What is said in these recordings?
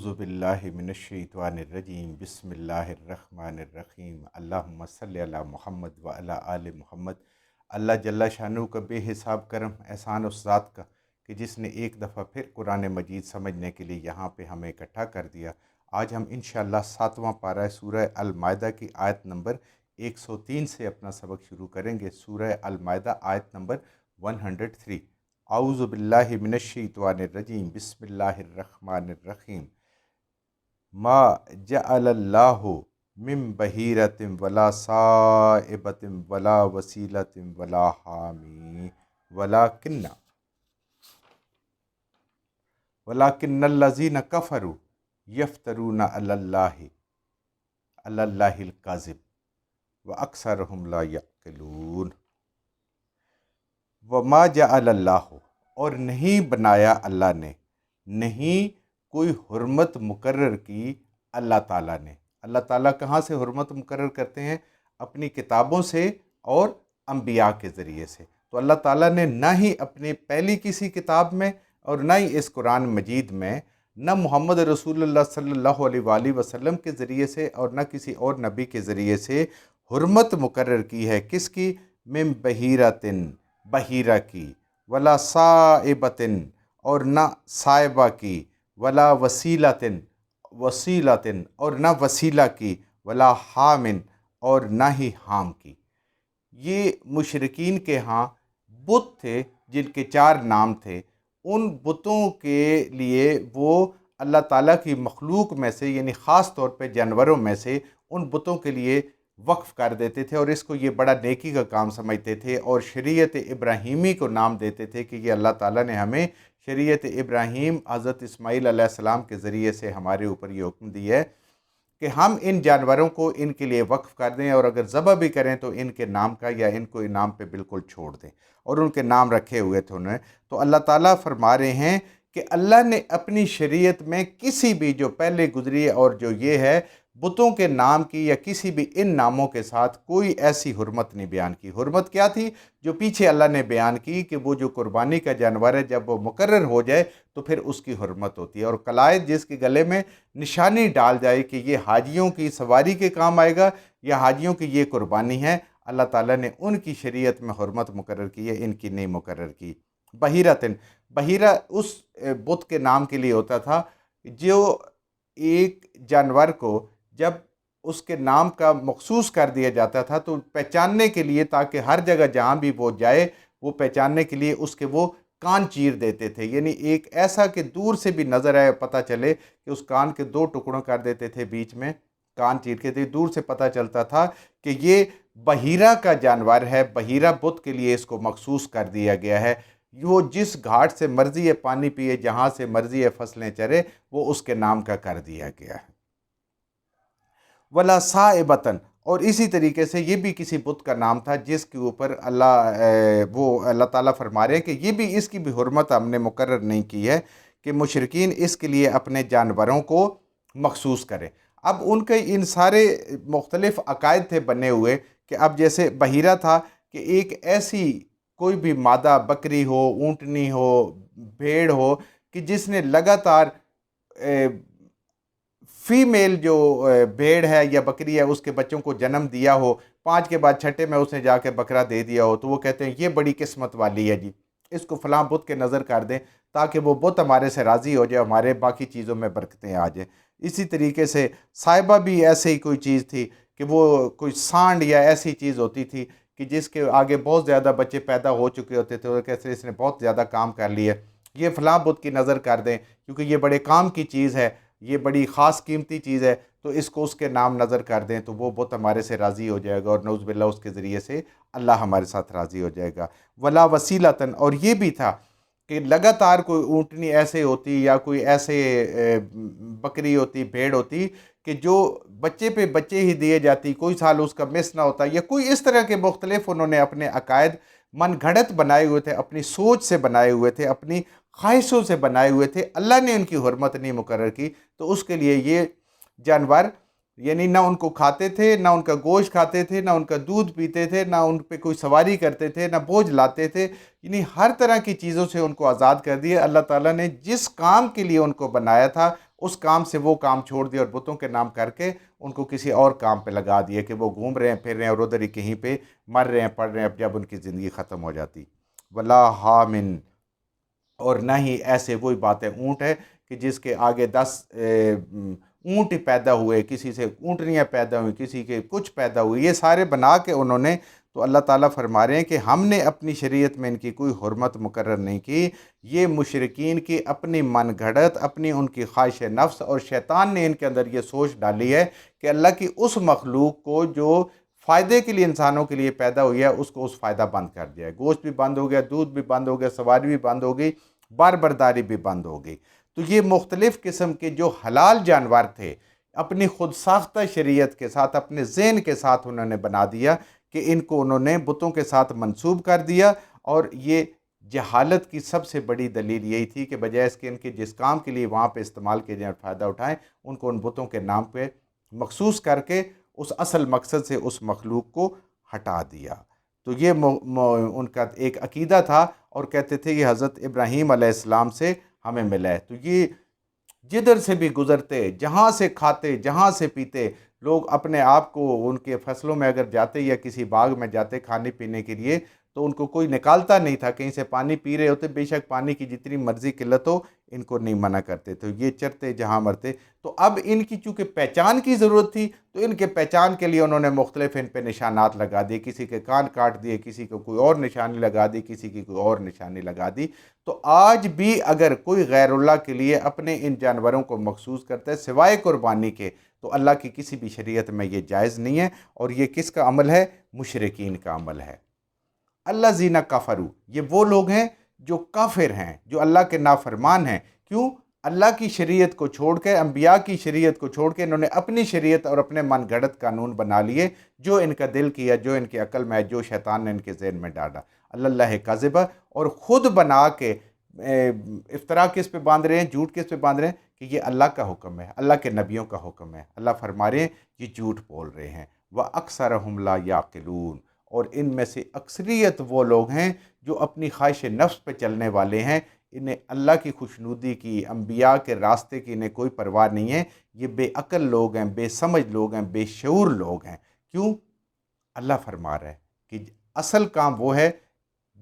اعوذ باللہ من الشیطان الرجیم بسم اللہ الرحمن الرحیم اللہم صلی علی محمد وعلی آل محمد۔ اللہ جل شانہ کا بے حساب کرم احسان اس ذات کا کہ جس نے ایک دفعہ پھر قرآن مجید سمجھنے کے لیے یہاں پہ ہمیں اکٹھا کر دیا۔ آج ہم انشاءاللہ 7واں پارہ سورہ المائدہ کی آیت نمبر 103 سے اپنا سبق شروع کریں گے۔ سورہ المائدہ آیت نمبر 103۔ اعوذ باللہ من الشیطان الرجیم بسم اللہ الرحمن الرحیم۔ ما جعل اللہ من بحیرۃ ولا صائبۃ ولا وسیلۃ ولا حامی ولکن الذین کفروا یفترون علی اللہ الکذب واکثرهم لا یعقلون۔ وما جعل اللہ، اور نہیں بنایا اللہ نے، نہیں کوئی حرمت مقرر کی اللہ تعالیٰ نے۔ اللہ تعالیٰ کہاں سے حرمت مقرر کرتے ہیں؟ اپنی کتابوں سے اور انبیاء کے ذریعے سے۔ تو اللہ تعالیٰ نے نہ ہی اپنی پہلی کسی کتاب میں اور نہ ہی اس قرآن مجید میں، نہ محمد رسول اللہ صلی اللہ علیہ وآلہ وسلم کے ذریعے سے اور نہ کسی اور نبی کے ذریعے سے حرمت مقرر کی ہے۔ کس کی؟ من بحیرۃ، بحیرہ کی، ولا صائبۃ، اور نہ صائبہ کی، ولا وسیلۃ، اور نہ وسیلہ کی، ولا حام، اور نہ ہی حام کی۔ یہ مشرکین کے ہاں بت تھے جن کے 4 نام تھے۔ ان بتوں کے لیے وہ اللہ تعالیٰ کی مخلوق میں سے، یعنی خاص طور پہ جانوروں میں سے، ان بتوں کے لیے وقف کر دیتے تھے اور اس کو یہ بڑا نیکی کا کام سمجھتے تھے اور شریعت ابراہیمی کو نام دیتے تھے کہ یہ اللہ تعالیٰ نے ہمیں شریعت ابراہیم حضرت اسماعیل علیہ السلام کے ذریعے سے ہمارے اوپر یہ حکم دیا ہے کہ ہم ان جانوروں کو ان کے لیے وقف کر دیں، اور اگر ذبح بھی کریں تو ان کے نام کا یا ان کو انعام پہ بالکل چھوڑ دیں، اور ان کے نام رکھے ہوئے تھے انہوں نے۔ تو اللہ تعالیٰ فرما رہے ہیں کہ اللہ نے اپنی شریعت میں کسی بھی جو پہلے گزری اور جو یہ ہے بتوں کے نام کی یا کسی بھی ان ناموں کے ساتھ کوئی ایسی حرمت نہیں بیان کی۔ حرمت کیا تھی؟ جو پیچھے اللہ نے بیان کی کہ وہ جو قربانی کا جانور ہے جب وہ مقرر ہو جائے تو پھر اس کی حرمت ہوتی ہے، اور قلائد جس کے گلے میں نشانی ڈال جائے کہ یہ حاجیوں کی سواری کے کام آئے گا یا حاجیوں کی یہ قربانی ہے، اللہ تعالیٰ نے ان کی شریعت میں حرمت مقرر کی ہے، ان کی نہیں مقرر کی۔ بحیرتن، بحیرہ اس بت کے نام کے لیے ہوتا تھا جو ایک جانور کو جب اس کے نام کا مخصوص کر دیا جاتا تھا تو پہچاننے کے لیے، تاکہ ہر جگہ جہاں بھی وہ جائے وہ پہچاننے کے لیے اس کے وہ کان چیر دیتے تھے، یعنی ایک ایسا کہ دور سے بھی نظر آئے پتہ چلے کہ اس کان کے 2 ٹکڑوں کر دیتے تھے، بیچ میں کان چیر کے تھے، دور سے پتہ چلتا تھا کہ یہ بحیرہ کا جانور ہے، بحیرہ بت کے لیے اس کو مخصوص کر دیا گیا ہے۔ وہ جس گھاٹ سے مرضی ہے پانی پیے، جہاں سے مرضی ہے فصلیں چرے، وہ اس کے نام کا کر دیا گیا ہے۔ ولا صائبۃ، اور اسی طریقے سے یہ بھی کسی بت کا نام تھا جس کے اوپر اللہ تعالیٰ فرما رہے ہیں کہ یہ بھی، اس کی بھی حرمت ہم نے مقرر نہیں کی ہے کہ مشرکین اس کے لیے اپنے جانوروں کو مخصوص کریں۔ اب ان کے ان سارے مختلف عقائد تھے بنے ہوئے کہ اب جیسے بحیرہ تھا کہ ایک ایسی کوئی بھی مادہ، بکری ہو، اونٹنی ہو، بھیڑ ہو، کہ جس نے لگاتار فیمیل جو بھیڑ ہے یا بکری ہے اس کے بچوں کو جنم دیا ہو، 5 کے بعد 6 میں اس نے جا کے بکرا دے دیا ہو، تو وہ کہتے ہیں یہ بڑی قسمت والی ہے جی، اس کو فلاں بت کے نظر کر دیں تاکہ وہ بت ہمارے سے راضی ہو جائے، ہمارے باقی چیزوں میں برکتیں آ جائیں۔ اسی طریقے سے صائبہ بھی ایسے ہی کوئی چیز تھی کہ وہ کوئی سانڈ یا ایسی چیز ہوتی تھی کہ جس کے آگے بہت زیادہ بچے پیدا ہو چکے ہوتے تھے، اور کہتے ہیں اس نے بہت زیادہ کام کر لیا، یہ فلاں بت کی نظر کر دیں کیونکہ یہ بڑے کام کی چیز ہے، یہ بڑی خاص قیمتی چیز ہے، تو اس کو اس کے نام نظر کر دیں تو وہ بت ہمارے سے راضی ہو جائے گا، اور نعوذ باللہ اس کے ذریعے سے اللہ ہمارے ساتھ راضی ہو جائے گا۔ ولا وسیلتن، اور یہ بھی تھا کہ لگاتار کوئی اونٹنی ایسے ہوتی یا کوئی ایسے بکری ہوتی، بھیڑ ہوتی کہ جو بچے پہ بچے ہی دیے جاتی، کوئی سال اس کا مس نہ ہوتا، یا کوئی اس طرح کے مختلف انہوں نے اپنے عقائد من گھڑت بنائے ہوئے تھے، اپنی سوچ سے بنائے ہوئے تھے، اپنی خواہشوں سے بنائے ہوئے تھے، اللہ نے ان کی حرمت نہیں مقرر کی، تو اس کے لیے یہ جانور یعنی نہ ان کو کھاتے تھے، نہ ان کا گوشت کھاتے تھے، نہ ان کا دودھ پیتے تھے، نہ ان پہ کوئی سواری کرتے تھے، نہ بوجھ لاتے تھے، یعنی ہر طرح کی چیزوں سے ان کو آزاد کر دیا۔ اللہ تعالیٰ نے جس کام کے لیے ان کو بنایا تھا اس کام سے وہ کام چھوڑ دیا اور بتوں کے نام کر کے ان کو کسی اور کام پہ لگا دیا کہ وہ گھوم رہے ہیں پھر رہے ہیں اور ادھر ہی کہیں پہ مر رہے ہیں پڑ رہے ہیں اب جب ان کی زندگی ختم ہو جاتی. ولا حامن، اور نہ ہی ایسے وہی باتیں اونٹ ہے کہ جس کے آگے 10 اونٹ پیدا ہوئے، کسی سے اونٹنیاں پیدا ہوئیں، کسی کے کچھ پیدا ہوئی، یہ سارے بنا کے انہوں نے. تو اللہ تعالیٰ فرما رہے ہیں کہ ہم نے اپنی شریعت میں ان کی کوئی حرمت مقرر نہیں کی. یہ مشرکین کی اپنی من گھڑت، اپنی ان کی خواہش نفس، اور شیطان نے ان کے اندر یہ سوچ ڈالی ہے کہ اللہ کی اس مخلوق کو جو فائدے کے لیے انسانوں کے لیے پیدا ہوئی ہے اس کو اس فائدہ بند کر دیا ہے. گوشت بھی بند ہو گیا، دودھ بھی بند ہو گیا، سواری بھی بند ہو گئی، بار برداری بھی بند ہو گئی. تو یہ مختلف قسم کے جو حلال جانور تھے اپنی خود ساختہ شریعت کے ساتھ، اپنے ذہن کے ساتھ انہوں نے بنا دیا کہ ان کو انہوں نے بتوں کے ساتھ منسوب کر دیا. اور یہ جہالت کی سب سے بڑی دلیل یہی تھی کہ بجائے اس کے ان کے جس کام کے لیے وہاں پہ استعمال کیے جائیں فائدہ اٹھائیں، ان کو ان بتوں کے نام پہ مخصوص کر کے اس اصل مقصد سے اس مخلوق کو ہٹا دیا. تو یہ ان کا ایک عقیدہ تھا اور کہتے تھے یہ حضرت ابراہیم علیہ السلام سے ہمیں ملا ہے. تو یہ جدھر سے بھی گزرتے، جہاں سے کھاتے، جہاں سے پیتے، لوگ اپنے آپ کو ان کے فصلوں میں اگر جاتے یا کسی باغ میں جاتے کھانے پینے کے لیے تو ان کو کوئی نکالتا نہیں تھا. کہیں سے پانی پی رہے ہوتے، بے شک پانی کی جتنی مرضی قلت ہو ان کو نہیں منع کرتے. تو یہ چرتے جہاں مرتے. تو اب ان کی چونکہ پہچان کی ضرورت تھی تو ان کے پہچان کے لیے انہوں نے مختلف ان پہ نشانات لگا دیے. کسی کے کان کاٹ دیے، کسی کو کوئی اور نشانی لگا دی، کسی کی کوئی اور نشانی لگا دی. تو آج بھی اگر کوئی غیر اللہ کے لیے اپنے ان جانوروں کو مخصوص کرتا ہے سوائے قربانی کے، تو اللہ کی کسی بھی شریعت میں یہ جائز نہیں ہے. اور یہ کس کا عمل ہے؟ مشرکین کا عمل ہے. اللہ زینہ کافرو، یہ وہ لوگ ہیں جو کافر ہیں، جو اللہ کے نافرمان ہیں. کیوں؟ اللہ کی شریعت کو چھوڑ کے، انبیاء کی شریعت کو چھوڑ کے انہوں نے اپنی شریعت اور اپنے من گھڑت قانون بنا لیے، جو ان کا دل کیا، جو ان کی عقل میں ہے، جو شیطان نے ان کے ذہن میں ڈالا. اللہ کاذبہ، اور خود بنا کے افطرا کس پہ باندھ رہے ہیں، جھوٹ کس پہ باندھ رہے ہیں کہ یہ اللہ کا حکم ہے، اللہ کے نبیوں کا حکم ہے. اللہ فرما رہے ہیں یہ جھوٹ بول رہے ہیں. وَأَكْثَرَهُمْ لَا يَعْقِلُونَ، اور ان میں سے اکثریت وہ لوگ ہیں جو اپنی خواہش نفس پہ چلنے والے ہیں. انہیں اللہ کی خوشنودی کی، انبیاء کے راستے کی انہیں کوئی پرواہ نہیں ہے. یہ بے عقل لوگ ہیں، بے سمجھ لوگ ہیں، بے شعور لوگ ہیں. کیوں؟ اللہ فرما رہا ہے کہ اصل کام وہ ہے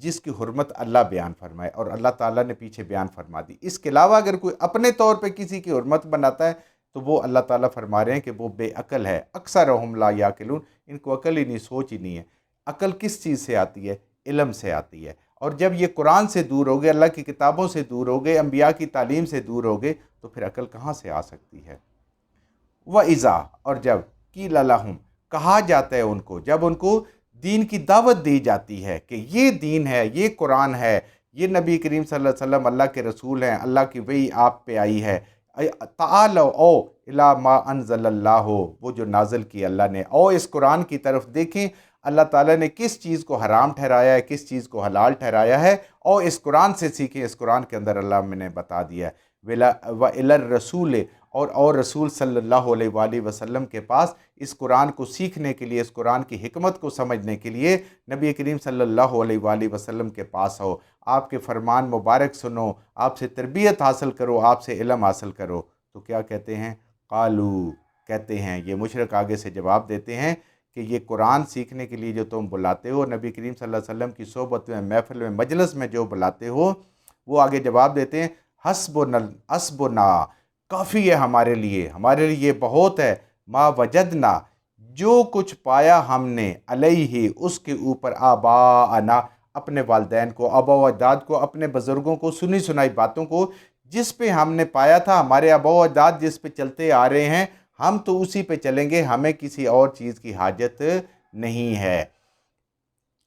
جس کی حرمت اللہ بیان فرمائے، اور اللہ تعالیٰ نے پیچھے بیان فرما دی. اس کے علاوہ اگر کوئی اپنے طور پہ کسی کی حرمت بناتا ہے تو وہ اللہ تعالیٰ فرما رہے ہیں کہ وہ بے عقل ہے. اکثرہم لا یعقلون، ان کو عقل ہی نہیں، سوچ ہی نہیں ہے. عقل کس چیز سے آتی ہے؟ علم سے آتی ہے. اور جب یہ قرآن سے دور ہو گئے، اللہ کی کتابوں سے دور ہو گئے، انبیاء کی تعلیم سے دور ہو گئے، تو پھر عقل کہاں سے آ سکتی ہے؟ وَإِذَا، اور جب قِیلَ لَهُمْ، کہا جاتا ہے ان کو، جب ان کو دین کی دعوت دی جاتی ہے کہ یہ دین ہے، یہ قرآن ہے، یہ نبی کریم صلی اللہ علیہ وسلم اللہ کے رسول ہیں، اللہ کی وحی آپ پہ آئی ہے، تعالوا او الی ما انزل اللہ، وہ جو نازل کی اللہ نے، او اس قرآن کی طرف دیکھیں اللہ تعالیٰ نے کس چیز کو حرام ٹھہرایا ہے، کس چیز کو حلال ٹھہرایا ہے، اور اس قرآن سے سیکھیں. اس قرآن کے اندر اللہ میں نے بتا دیا ہے. وَإِلَى الرَّسُولِ، اور رسول صلی اللہ علیہ وآلہ وسلم کے پاس اس قرآن کو سیکھنے کے لیے، اس قرآن کی حکمت کو سمجھنے کے لیے نبی کریم صلی اللہ علیہ وآلہ وسلم کے پاس ہو، آپ کے فرمان مبارک سنو، آپ سے تربیت حاصل کرو، آپ سے علم حاصل کرو. تو کیا کہتے ہیں؟ قالو، کہتے ہیں یہ مشرک آگے سے جواب دیتے ہیں کہ یہ قرآن سیکھنے کے لیے جو تم بلاتے ہو، نبی کریم صلی اللہ علیہ وسلم کی صحبت میں، محفل میں، مجلس میں جو بلاتے ہو، وہ آگے جواب دیتے ہیں حسبنا، کافی ہے ہمارے لیے، ہمارے لیے بہت ہے، ما وجدنا، جو کچھ پایا ہم نے، علیہ، اس کے اوپر، آباءنا، اپنے والدین کو، آبا و اجداد کو، اپنے بزرگوں کو، سنی سنائی باتوں کو، جس پہ ہم نے پایا تھا، ہمارے آبا و اجداد جس پہ چلتے آ رہے ہیں، ہم تو اسی پہ چلیں گے، ہمیں کسی اور چیز کی حاجت نہیں ہے.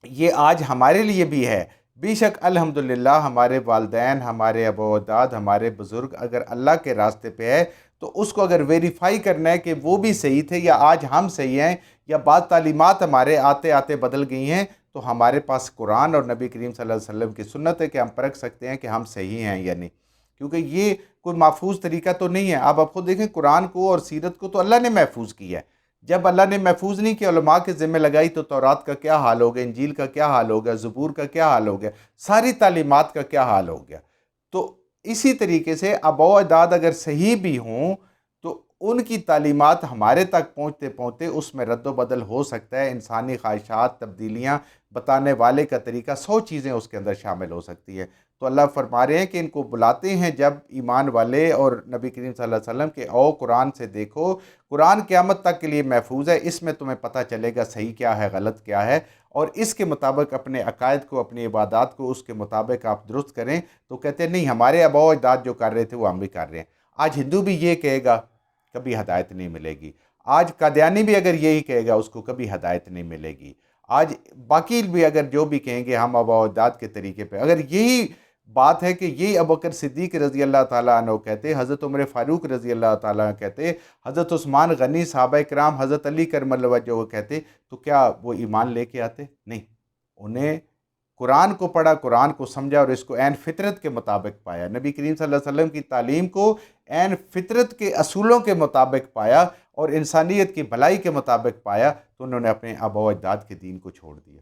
یہ آج ہمارے لیے بھی ہے. بے شک الحمدللہ ہمارے والدین، ہمارے آبا و اجداد، ہمارے بزرگ اگر اللہ کے راستے پہ ہے تو اس کو اگر ویریفائی کرنا ہے کہ وہ بھی صحیح تھے یا آج ہم صحیح ہیں یا بعض تعلیمات ہمارے آتے آتے بدل گئی ہیں، تو ہمارے پاس قرآن اور نبی کریم صلی اللہ علیہ وسلم کی سنت ہے کہ ہم پرکھ سکتے ہیں کہ ہم صحیح ہیں یا نہیں. کیونکہ یہ کوئی محفوظ طریقہ تو نہیں ہے. آپ خود دیکھیں قرآن کو اور سیرت کو تو اللہ نے محفوظ کیا ہے. جب اللہ نے محفوظ نہیں کیا، علماء کے ذمہ لگائی، تو تورات کا کیا حال ہو گیا، انجیل کا کیا حال ہو گیا، زبور کا کیا حال ہو گیا، ساری تعلیمات کا کیا حال ہو گیا. تو اسی طریقے سے آباء و اجداد اگر صحیح بھی ہوں تو ان کی تعلیمات ہمارے تک پہنچتے پہنچتے اس میں رد و بدل ہو سکتا ہے، انسانی خواہشات، تبدیلیاں، بتانے والے کا طریقہ، 100 چیزیں اس کے اندر شامل ہو سکتی ہے۔ تو اللہ فرما رہے ہیں کہ ان کو بلاتے ہیں جب ایمان والے اور نبی کریم صلی اللہ علیہ وسلم کے او قرآن سے دیکھو، قرآن قیامت تک کے لیے محفوظ ہے، اس میں تمہیں پتہ چلے گا صحیح کیا ہے، غلط کیا ہے، اور اس کے مطابق اپنے عقائد کو، اپنی عبادات کو اس کے مطابق آپ درست کریں۔ تو کہتے ہیں نہیں، ہمارے آباء و اجداد جو کر رہے تھے وہ ہم بھی کر رہے ہیں۔ آج ہندو بھی یہ کہے گا، کبھی ہدایت نہیں ملے گی۔ آج قادیانی بھی اگر یہی کہے گا، اس کو کبھی ہدایت نہیں ملے گی۔ آج باقی بھی اگر جو بھی کہیں گے ہم آباء و اجداد کے طریقے پہ، اگر یہی بات ہے کہ یہی ابوبکر صدیق رضی اللہ تعالیٰ عنہ کہتے، حضرت عمر فاروق رضی اللہ تعالیٰ عنہ کہتے، حضرت عثمان غنی، صحابہ کرام، حضرت علی کرم اللہ وجہہ وہ کہتے، تو کیا وہ ایمان لے کے آتے؟ نہیں، انہیں قرآن کو پڑھا، قرآن کو سمجھا اور اس کو عین فطرت کے مطابق پایا، نبی کریم صلی اللہ علیہ وسلم کی تعلیم کو عین فطرت کے اصولوں کے مطابق پایا اور انسانیت کی بھلائی کے مطابق پایا، تو انہوں نے اپنے آباء و اجداد کے دین کو چھوڑ دیا۔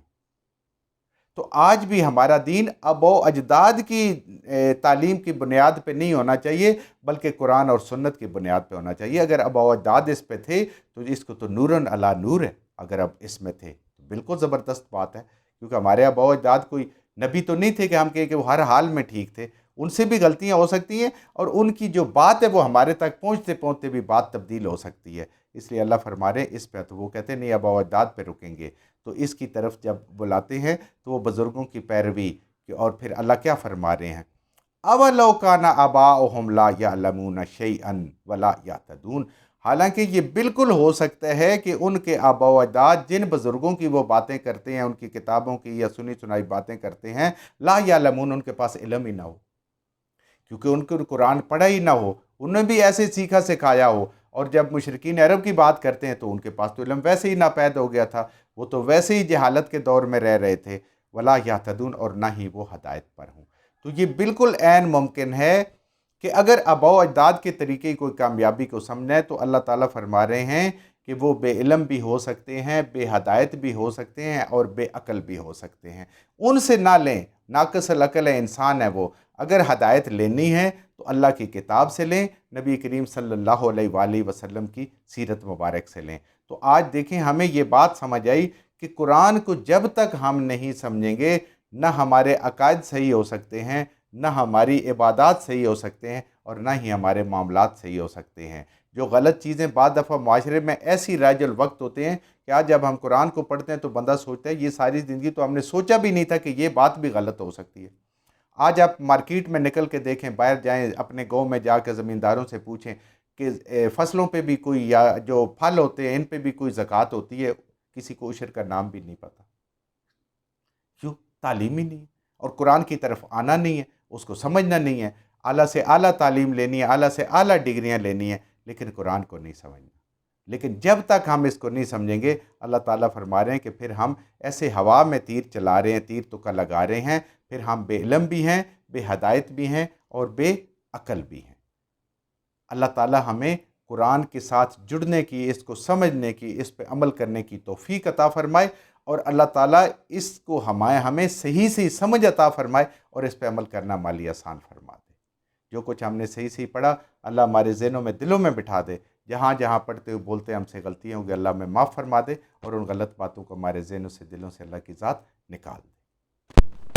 تو آج بھی ہمارا دین آباء و اجداد کی تعلیم کی بنیاد پہ نہیں ہونا چاہیے، بلکہ قرآن اور سنت کی بنیاد پہ ہونا چاہیے۔ اگر آباء و اجداد اس پہ تھے تو اس کو تو نورن علی نور ہے، اگر اب اس میں تھے تو بالکل زبردست بات ہے، کیونکہ ہمارے آباء و اجداد کوئی نبی تو نہیں تھے کہ ہم کہیں کہ وہ ہر حال میں ٹھیک تھے، ان سے بھی غلطیاں ہو سکتی ہیں، اور ان کی جو بات ہے وہ ہمارے تک پہنچتے پہنچتے بھی بات تبدیل ہو سکتی ہے۔ اس لیے اللہ فرما رہے ہیں اس پہ، تو وہ کہتے ہیں نہیں، آباء و اجداد پہ رکیں گے۔ تو اس کی طرف جب بلاتے ہیں تو وہ بزرگوں کی پیروی، اور پھر اللہ کیا فرما رہے ہیں، اَوَلَوْ كَانَ آبَاؤُهُمْ لَا يَعْلَمُونَ شَيْئًا وَلَا يَهْتَدُونَ، حالانکہ یہ بالکل ہو سکتا ہے کہ ان کے آباء و اجداد جن بزرگوں کی وہ باتیں کرتے ہیں، ان کی کتابوں کی یا سنی سنائی باتیں کرتے ہیں، لا یعلمون، ان کے پاس علم ہی نہ ہو، کیونکہ ان کو قرآن پڑھا ہی نہ ہو، انہیں بھی ایسے سیکھا سکھایا ہو، اور جب مشرکین عرب کی بات کرتے ہیں تو ان کے پاس تو علم ویسے ہی ناپید ہو گیا تھا، وہ تو ویسے ہی جہالت کے دور میں رہ رہے تھے، ولا یہتدون، اور نہ ہی وہ ہدایت پر ہوں۔ تو یہ بالکل عین ممکن ہے کہ اگر آباء و اجداد کے طریقے کوئی کامیابی کو سمجھنا ہے تو اللہ تعالیٰ فرما رہے ہیں کہ وہ بے علم بھی ہو سکتے ہیں، بے ہدایت بھی ہو سکتے ہیں، اور بے عقل بھی ہو سکتے ہیں، ان سے نہ لیں، ناقص العقل ہے، انسان ہے وہ۔ اگر ہدایت لینی ہے تو اللہ کی کتاب سے لیں، نبی کریم صلی اللہ علیہ وآلہ وسلم کی سیرت مبارک سے لیں۔ تو آج دیکھیں ہمیں یہ بات سمجھ آئی کہ قرآن کو جب تک ہم نہیں سمجھیں گے، نہ ہمارے عقائد صحیح ہو سکتے ہیں، نہ ہماری عبادات صحیح ہو سکتے ہیں، اور نہ ہی ہمارے معاملات صحیح ہو سکتے ہیں۔ جو غلط چیزیں بعض دفعہ معاشرے میں ایسی رائج الوقت ہوتے ہیں کہ آج جب ہم قرآن کو پڑھتے ہیں تو بندہ سوچتا ہے یہ ساری زندگی تو ہم نے سوچا بھی نہیں تھا کہ یہ بات بھی غلط ہو سکتی ہے۔ آج آپ مارکیٹ میں نکل کے دیکھیں، باہر جائیں، اپنے گاؤں میں جا کے زمینداروں سے پوچھیں کہ فصلوں پہ بھی کوئی، یا جو پھل ہوتے ہیں ان پہ بھی کوئی زکوٰۃ ہوتی ہے، کسی کو عشر کا نام بھی نہیں پتہ۔ کیوں؟ تعلیم ہی نہیں ہے، اور قرآن کی طرف آنا نہیں ہے، اس کو سمجھنا نہیں ہے۔ اعلیٰ سے اعلیٰ تعلیم لینی ہے، اعلیٰ سے اعلیٰ ڈگریاں لینی ہیں، لیکن قرآن کو نہیں سمجھنا۔ لیکن جب تک ہم اس کو نہیں سمجھیں گے، اللہ تعالیٰ فرما رہے ہیں کہ پھر ہم ایسے ہوا میں تیر چلا رہے ہیں، تیر تکا لگا رہے ہیں، پھر ہم بے علم بھی ہیں، بے ہدایت بھی ہیں، اور بے عقل بھی ہیں۔ اللہ تعالیٰ ہمیں قرآن کے ساتھ جڑنے کی، اس کو سمجھنے کی، اس پہ عمل کرنے کی توفیق عطا فرمائے، اور اللہ تعالیٰ اس کو ہمیں صحیح سمجھ عطا فرمائے، اور اس پہ عمل کرنا ہمارے آسان فرما دے۔ جو کچھ ہم نے صحیح پڑھا، اللہ ہمارے ذہنوں میں، دلوں میں بٹھا دے۔ جہاں جہاں پڑھتے ہوئے بولتے ہم سے غلطیاں ہوں گی، اللہ ہمیں معاف فرما دے، اور ان غلط باتوں کو ہمارے ذہنوں سے، دلوں سے اللہ کی ذات نکال دے۔